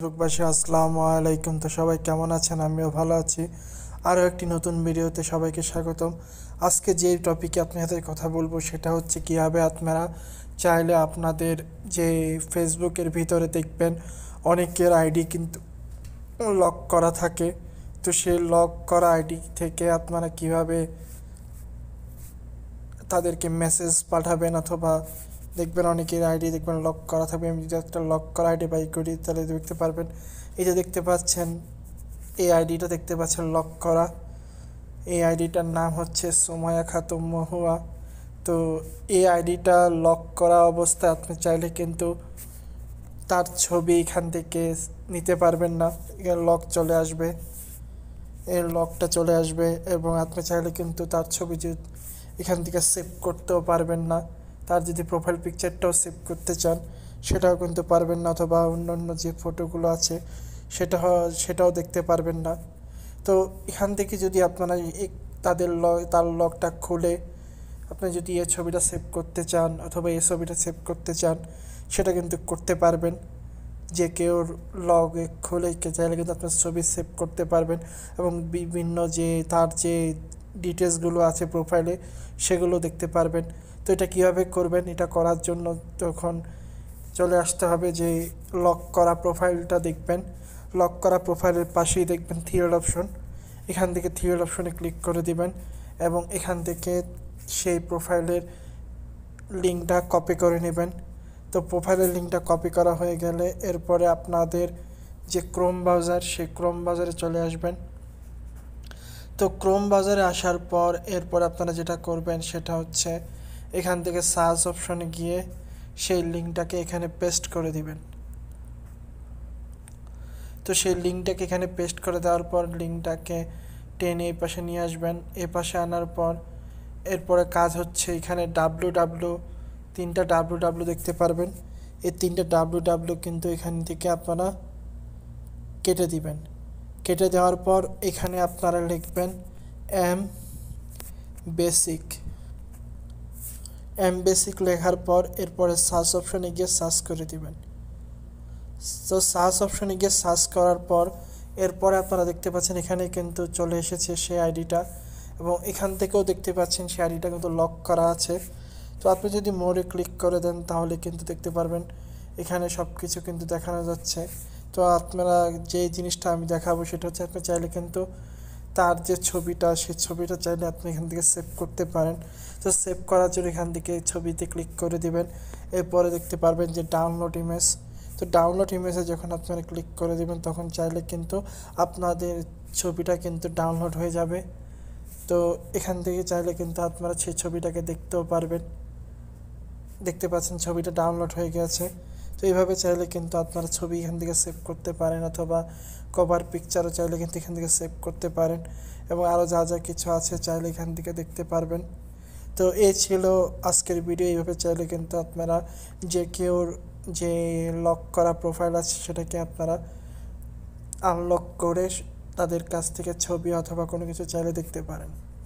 ফেসবুকবাসী আসসালামু আলাইকুম। তো সবাই কেমন আছেন? আমিও ভালো আছি। আরও একটি নতুন ভিডিওতে সবাইকে স্বাগতম। আজকে যে টপিকে আপনার সাথে কথা বলবো সেটা হচ্ছে কীভাবে আপনারা চাইলে আপনাদের যে ফেসবুকের ভিতরে দেখবেন অনেকের আইডি কিন্তু লক করা থাকে। তো সেই লক করা আইডি থেকে আপনারা কিভাবে তাদেরকে মেসেজ পাঠাবেন, অথবা দেখবেন অনেকের আইডি দেখবেন লক করা থাকবে। আমি যদি একটা লক করা আইডি বাই করি তাহলে দেখতে পারবেন, এই যে দেখতে পাচ্ছেন এই আইডিটা দেখতে পাচ্ছেন লক করা। এই আইডিটার নাম হচ্ছে সুমাইয়া খাতুন মহুয়া। তো এই আইডিটা লক করা অবস্থায় আপনি চাইলে কিন্তু তার ছবি এখান থেকে নিতে পারবেন না। এখানে লক চলে আসবে, এর লকটা চলে আসবে এবং আপনি চাইলে কিন্তু তার ছবি এখান থেকে সেভ করতেও পারবেন না। তার যদি প্রোফাইল পিকচারটাও সেভ করতে চান সেটাও কিন্তু পারবেন না, অথবা অন্যান্য যে ফটোগুলো আছে সেটাও দেখতে পারবেন না। তো এখান থেকে যদি আপনারা তার লকটা খুলে আপনি যদি এই ছবিটা সেভ করতে চান অথবা এই ছবিটা সেভ করতে চান সেটা কিন্তু করতে পারবেন। যে কেউ লগ খুলে চাইলে কিন্তু আপনার ছবি সেভ করতে পারবেন এবং বিভিন্ন যে তার যে ডিটেলসগুলো আছে প্রোফাইলে সেগুলো দেখতে পারবেন। তো এটা কীভাবে করবেন? এটা করার জন্য তখন চলে আসতে হবে যে লক করা প্রোফাইলটা দেখবেন। লক করা প্রোফাইলের পাশেই দেখবেন থ্রি অপশন, এখান থেকে থ্রি অপশনে ক্লিক করে দিবেন এবং এখান থেকে সেই প্রোফাইলের লিঙ্কটা কপি করে নেবেন। তো প্রোফাইলের লিঙ্কটা কপি করা হয়ে গেলে এরপরে আপনাদের যে ক্রোম ব্রাউজার সেই ক্রোম ব্রাউজারে চলে আসবেন। তো ক্রোম ব্রাউজারে আসার পর এরপর আপনারা যেটা করবেন সেটা হচ্ছে এখান থেকে সার্চ অপশনে গিয়ে সেই লিঙ্কটাকে এখানে পেস্ট করে দিবেন। তো সেই লিঙ্কটাকে এখানে পেস্ট করে দেওয়ার পর লিঙ্কটাকে টেনে এই পাশে নিয়ে আসবেন। এ পাশে আনার পর এরপরে কাজ হচ্ছে এখানে তিনটা ডাব্লু দেখতে পারবেন। এই তিনটা ডাব্লু কিন্তু এখান থেকে আপনারা কেটে দিবেন। কেটে দেওয়ার পর এখানে আপনারা লিখবেন এম বেসিক লেখার পর এরপরে সার্চ অপশনে গিয়ে সার্চ করে দিবেন। তো সার্চ অপশনে গিয়ে সার্চ করার পর এরপরে আপনারা দেখতে পাচ্ছেন এখানে কিন্তু চলে এসেছে সেই আইডিটা এবং এখান থেকেও দেখতে পাচ্ছেন সেই আইডিটা কিন্তু লক করা আছে। তো আপনি যদি মোরে ক্লিক করে দেন তাহলে কিন্তু দেখতে পারবেন এখানে সব কিছু কিন্তু দেখানো যাচ্ছে। তো আপনারা যে জিনিসটা আমি দেখাবো সেটা হচ্ছে আপনি চাইলে কিন্তু তার যে ছবিটা সেই ছবিটা চাইলে আপনি এখান থেকে সেভ করতে পারেন। তো সেভ করার জন্য এখান থেকে ছবিতে ক্লিক করে দিবেন। এরপরে দেখতে পারবেন যে ডাউনলোড ইমেজ। তো ডাউনলোড ইমেজে যখন আপনারা ক্লিক করে দিবেন তখন চাইলে কিন্তু আপনাদের ছবিটা কিন্তু ডাউনলোড হয়ে যাবে। তো এখান থেকে চাইলে কিন্তু আপনারা সেই ছবিটাকে দেখতেও পারবেন। দেখতে পাচ্ছেন ছবিটা ডাউনলোড হয়ে গেছে। তো এইভাবে চাইলে কিন্তু আপনারা ছবি এখান থেকে সেভ করতে পারেন, অথবা কভার পিকচারও চাইলে কিন্তু এখান থেকে সেভ করতে পারেন এবং আরও যা যা কিছু আছে চাইলে এখান থেকে দেখতে পারবেন। তো এই ছিল আজকের ভিডিও। এইভাবে চাইলে কিন্তু আপনারা যে কেউর যে লক করা প্রোফাইল আছে সেটাকে আপনারা আনলক করে তাদের কাছ থেকে ছবি অথবা কোনো কিছু চাইলে দেখতে পারেন।